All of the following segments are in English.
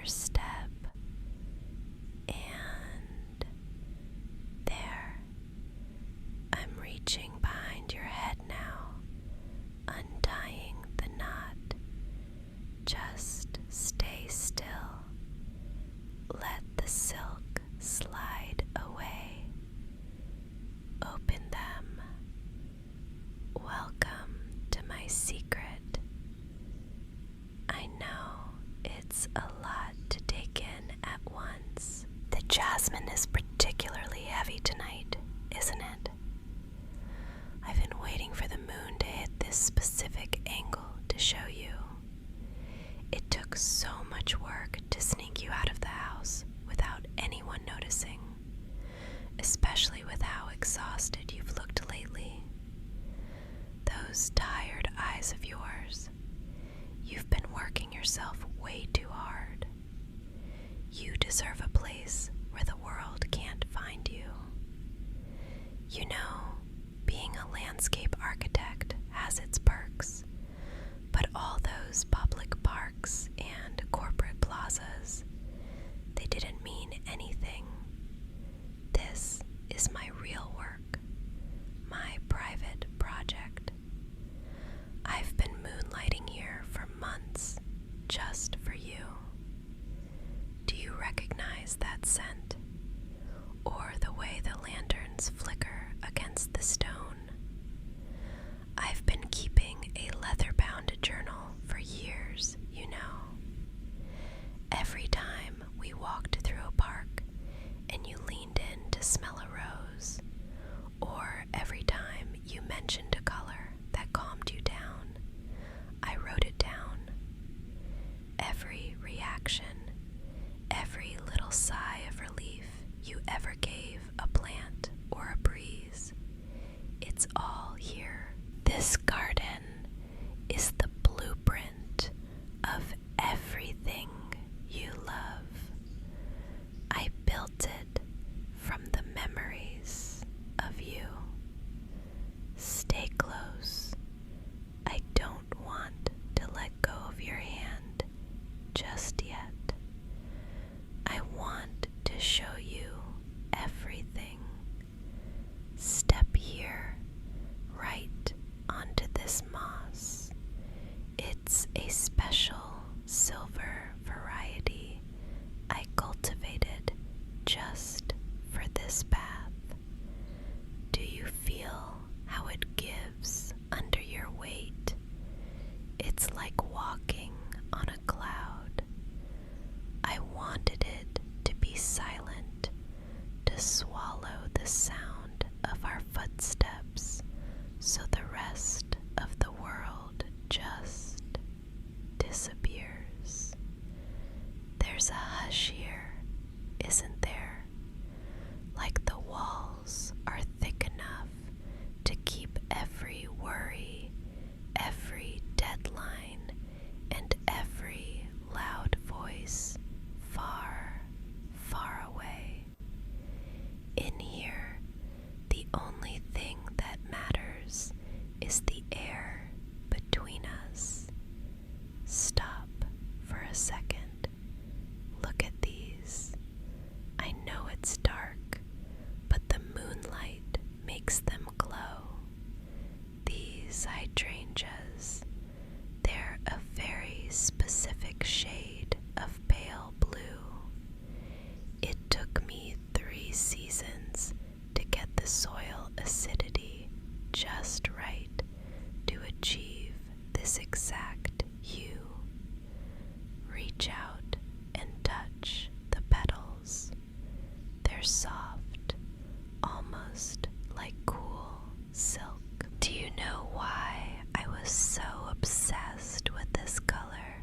first step, and there. I'm reaching behind your head now, untying the knot. Just stay still. Let the silk slide away. Open them. Welcome to my secret. I know it's a lot to take in at once. The jasmine is particularly heavy tonight, isn't it? I've been waiting for the moon to hit this specific angle to show you. It took so much work to sneak you out of the house without anyone noticing, especially with how exhausted you've looked lately. Those tired eyes of yours. You've been working yourself way too hard. You deserve a place where the world can't find you. You know, being a landscape architect has its perks, but all those public parks and corporate plazas, they didn't mean anything. This is my real work, my private project. I've been moonlighting here for months, just for you. Do you recognize that scent? Or the way the lanterns flicker against the stone? I've been keeping a leather-bound journal for years, you know. Every time we walked through a park and you leaned in to smell a rose, or every time you mentioned a color that calmed you down, I wrote it down. Every reaction, every little sigh of relief you ever gave a plant or a breeze, it's all here. This garden is the blueprint of everything you love. I built it from the memories of you. Stay close. I don't want to let go of your hand just yet. I want to show you everything. Step here, right onto this moss. It's a special silver variety I cultivated just for this path. Do you feel how it gives under your weight? It's like walking on a cloud. I wanted it to be silent, to swallow the sound of our footsteps, so the rest of the world just disappears. There's a hush here, isn't there? Like the walls are thick enough to keep every worry, every deadline, and every loud voice far, far away. In here, the only thing that matters is the air between us. Stop for a second. Look at these. I know it's dark, but the moonlight makes them glow. These hydrangeas, they're a very specific shade of pale blue. It took me 3 seasons to get the soil acidity just right to achieve this exact hue. Reach out and touch the petals. They're soft, almost like cool silk. Do you know why I was so obsessed with this color?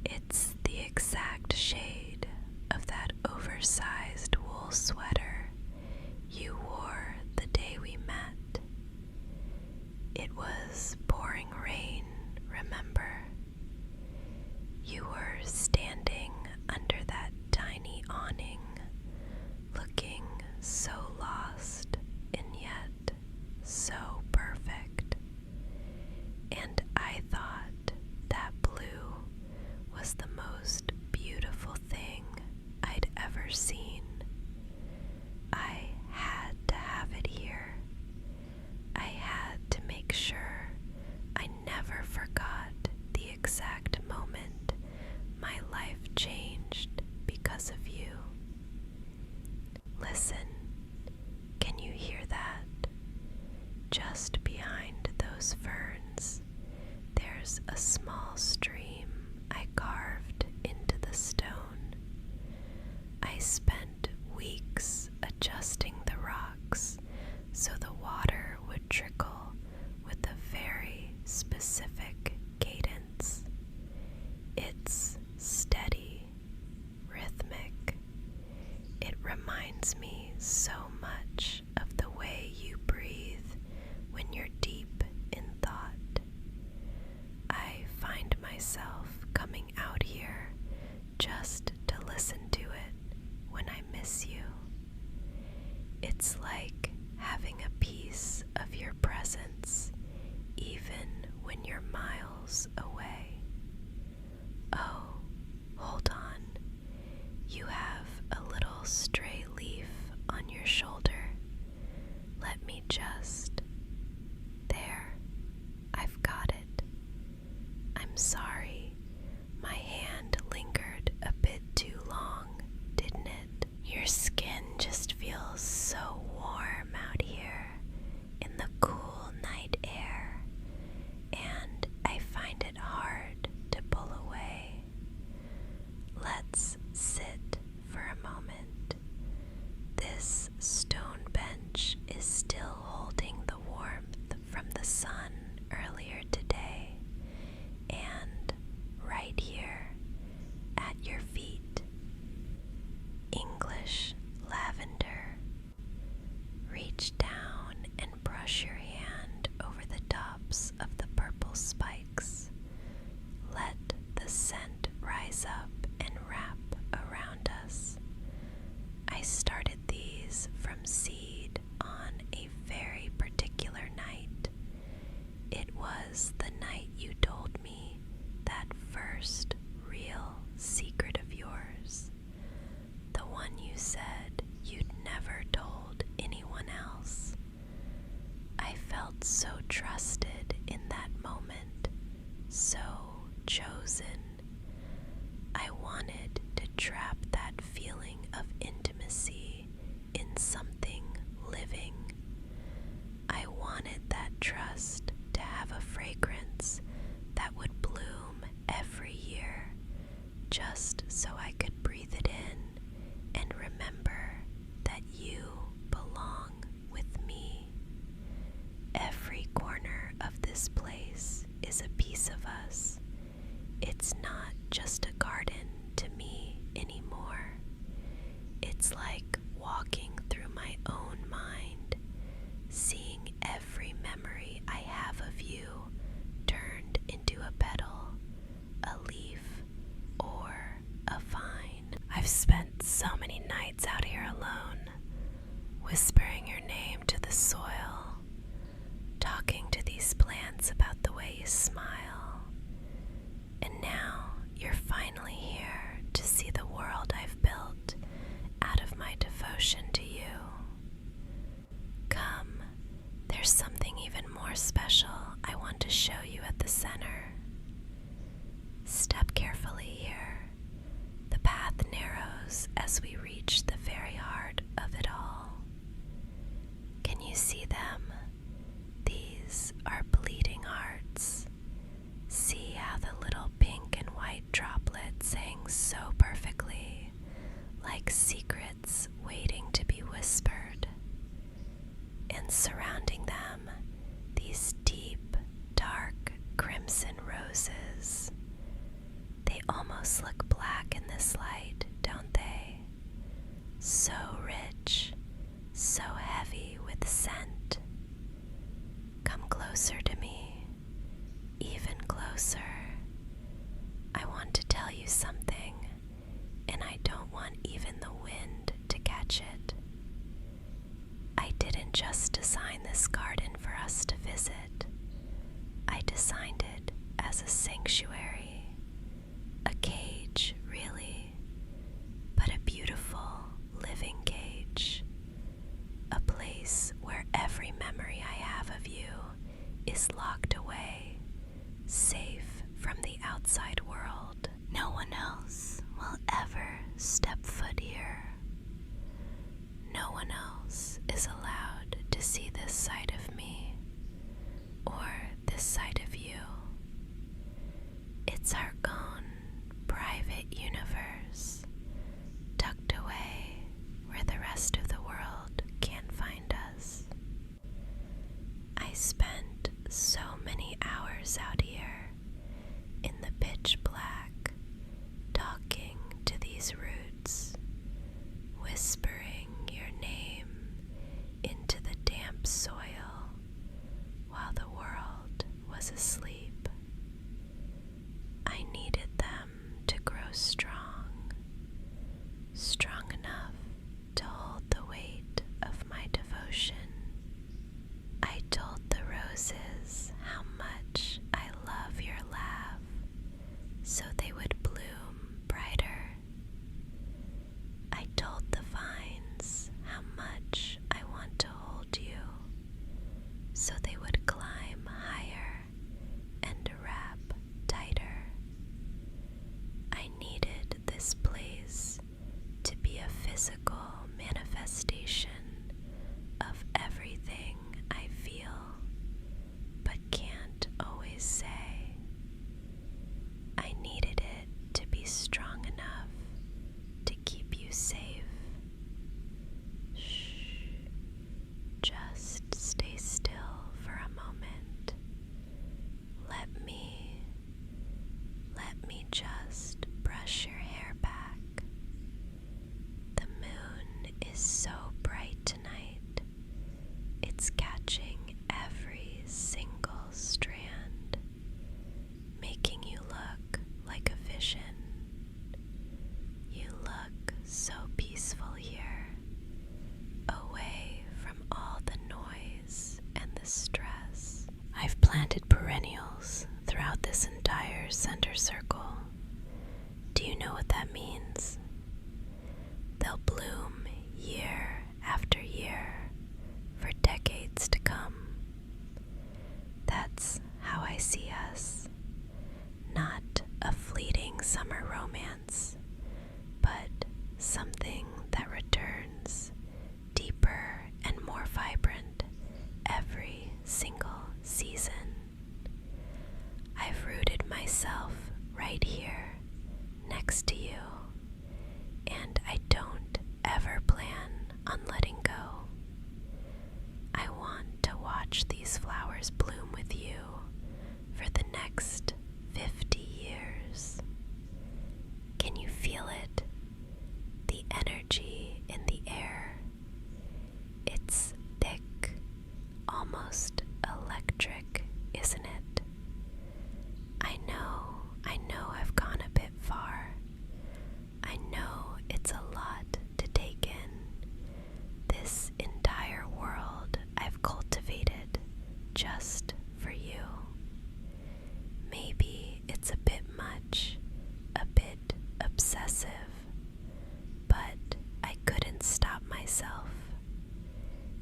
It's the exact shade of that oversized wool sweater you wore the day we met. It was pouring rain, remember? You were standing under that tiny awning, looking so lost and yet so perfect. And I thought that blue was the most beautiful seen. I had to have it here. I had to make sure I never forgot the exact moment my life changed because of you. Listen, can you hear that? Just behind those ferns, there's a small stream I carved into the stone. I spent weeks adjusting the rocks so the water would trickle with a very specific cadence. It's steady, rhythmic. It reminds me so much of the way you breathe when you're deep in thought. I find myself coming out here just to listen to it when I miss you. It's like having a piece of your presence even when you're miles away. Oh, hold on. You have a little stray leaf on your shoulder. Let me just... There. I've got it. I'm sorry. My hand lingered a bit too long, didn't it? Your skin just feels so warm out here in the cool night air, and I find it hard to pull away. Let's sit for a moment. This stone bench is still holding the warmth from the sun earlier today, and right here at your feet, English lavender. Reach down and brush your hand over the tops of the purple spikes. Let the scent rise up and wrap around us. I started these from seed on a very particular night. It was the night you told me that first real secret of yours. The one you said you'd never told anyone else. I felt so trusted in that moment, so chosen. I wanted to trap that feeling of intimacy in something living. I wanted that trust to have a fragrance that would bloom every year, just so I could breathe it in and remember that you belong with me. Every corner of this place is a piece of us. It's not just a garden to me anymore. It's like walking through my own mind, seeing every memory I have of you turned into a petal, a leaf, or a vine. I've spent so many nights out here alone, whispering your name to the soil, talking to these plants about the way you smile. And now you're finally here to see the world I've built out of my devotion to you. Come, there's something even more special I want to show you at the center. Step carefully here. The path narrows as we reach the very heart of it all. Can you see them? These are bleeding hearts. See how the little pink and white droplets hang so perfectly, like secrets waiting to be whispered. And surrounding them, these deep, dark crimson roses. They almost look black in this light, don't they? So rich, so heavy with scent. Come closer to me, even closer. I want to tell you something, and I don't want even the wind to catch it. I didn't just design this garden for us to visit. I designed it as a sanctuary, a cage, really, but a beautiful private universe, tucked away where the rest of the world can't find us. I spent so many hours out here in the pitch black, talking to these roots, whispering your name into the damp soil while the world was asleep. I needed them to grow strong, strong enough to hold the weight of my devotion. I told the roses how much I love your laugh, so they would bloom brighter. I told the vines how much I want to hold you, so they would climb higher and wrap tighter. I needed this place to be a physical manifestation of everything I feel, but can't always say. I needed it to be strong enough to keep you safe. Shh. Just stay still for a moment. Let me just brush your hair back. The moon is so bright tonight. It's catching every single strand, making you look like a vision. You look so peaceful here, away from all the noise and the stress. I've planted perennials throughout this entire center circle. Do you know what that means? They'll bloom year after year for decades to come. That's how I see us. Not a fleeting summer romance, but something that returns deeper and more vibrant every single season. I've rooted myself right here next to you, and I don't ever plan on letting go. I want to watch these flowers bloom with you for the next 50 years. Can you feel it? The energy in the air. It's thick, almost electric, isn't it? I know I've gone a bit far. I know it's a lot to take in. This entire world I've cultivated just for you. Maybe it's a bit much, a bit obsessive, but I couldn't stop myself.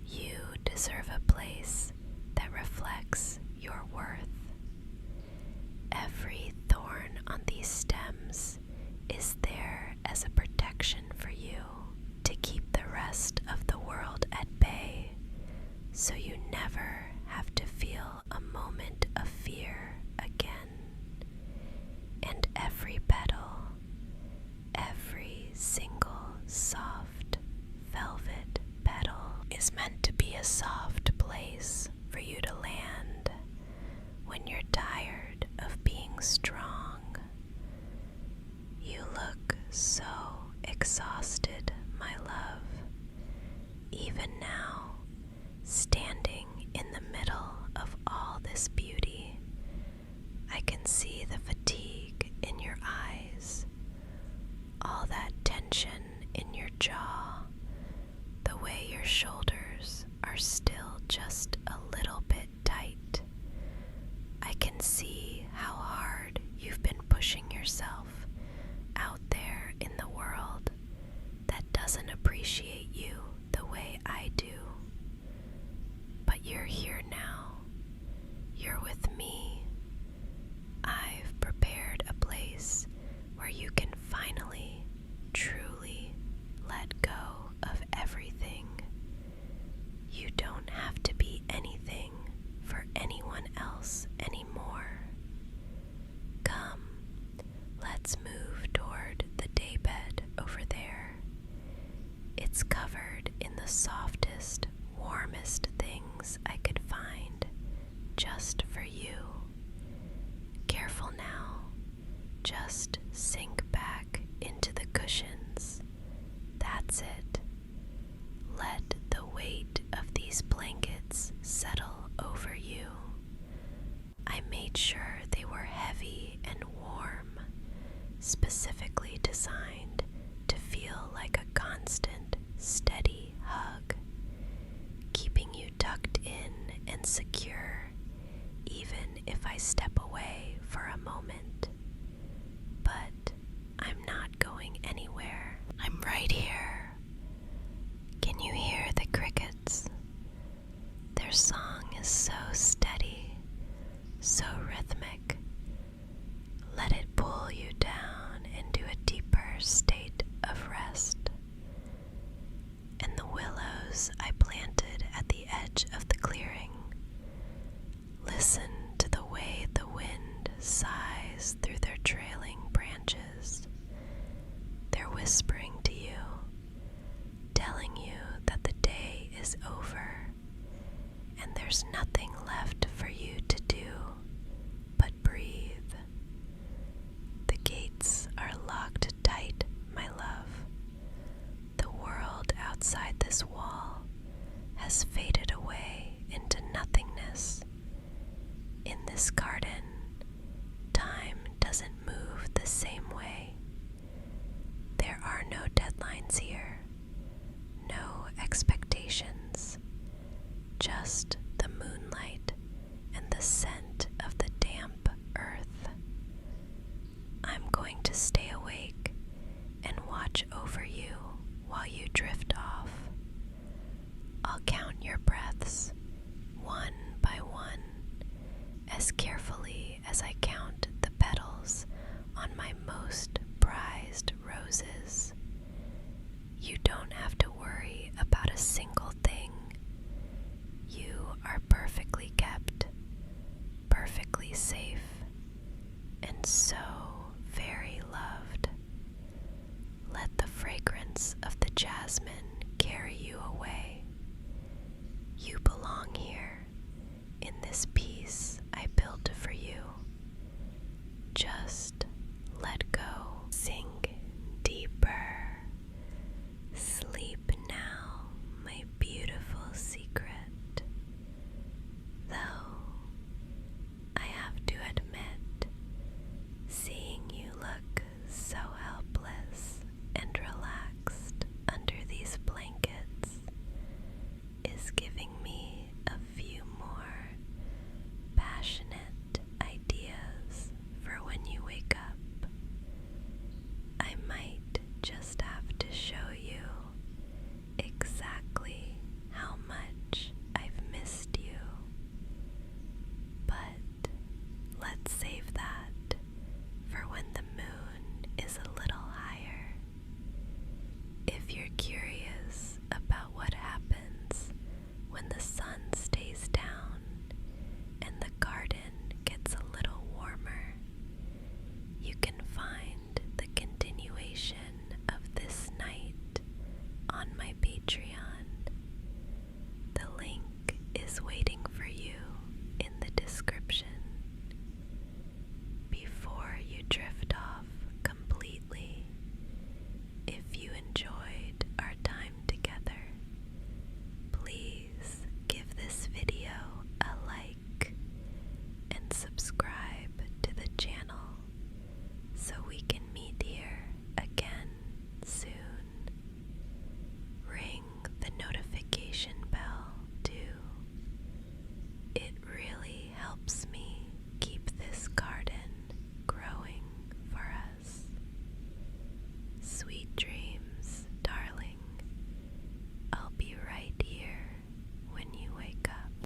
You deserve a place that reflects your worth. Every thorn on these stems is there as a protection for you to keep the rest of the world at bay, so you never have to feel a moment of fear again. And every petal, every single soft velvet petal is meant to be a soft place for you to land when you're tired of being strong. You look so exhausted, my love. Even now, standing in the middle of all this beauty, I can see the fatigue in your eyes, all that tension in your jaw, the way your shoulders are still just a little bit tight. I can see how hard you've been pushing yourself out there in the world, softest, warmest things I could find just for you. Careful now, just sink back into the cushions. That's it. Let the weight of these blankets settle over you. I made sure they were heavy and warm, specifically designed to feel like a constant, steady hug, keeping you tucked in and secure, even if I step away for a moment. But I'm not going anywhere. I'm right here. Can you hear the crickets? Their song is so steady, so rhythmic. Let it pull you down into a deeper state of rest. And the willows I planted at the edge of the clearing, listen to the way the wind sighs through their trailing branches. They're whispering to you, telling you that the day is over and there's nothing left for you to do but breathe. The gates are locked tight, my love. The world outside this wall has faded away into nothingness. In this garden, time doesn't move the same way. There are no deadlines here, no expectations, just the moonlight and the scent of the damp earth. I'm going to stay awake and watch over you while you drift off. I'll count your breaths, one by one, as carefully as I count the petals on my most prized roses. You don't have to worry about a single thing. You are perfectly kept, perfectly safe, and so very loved. Let the fragrance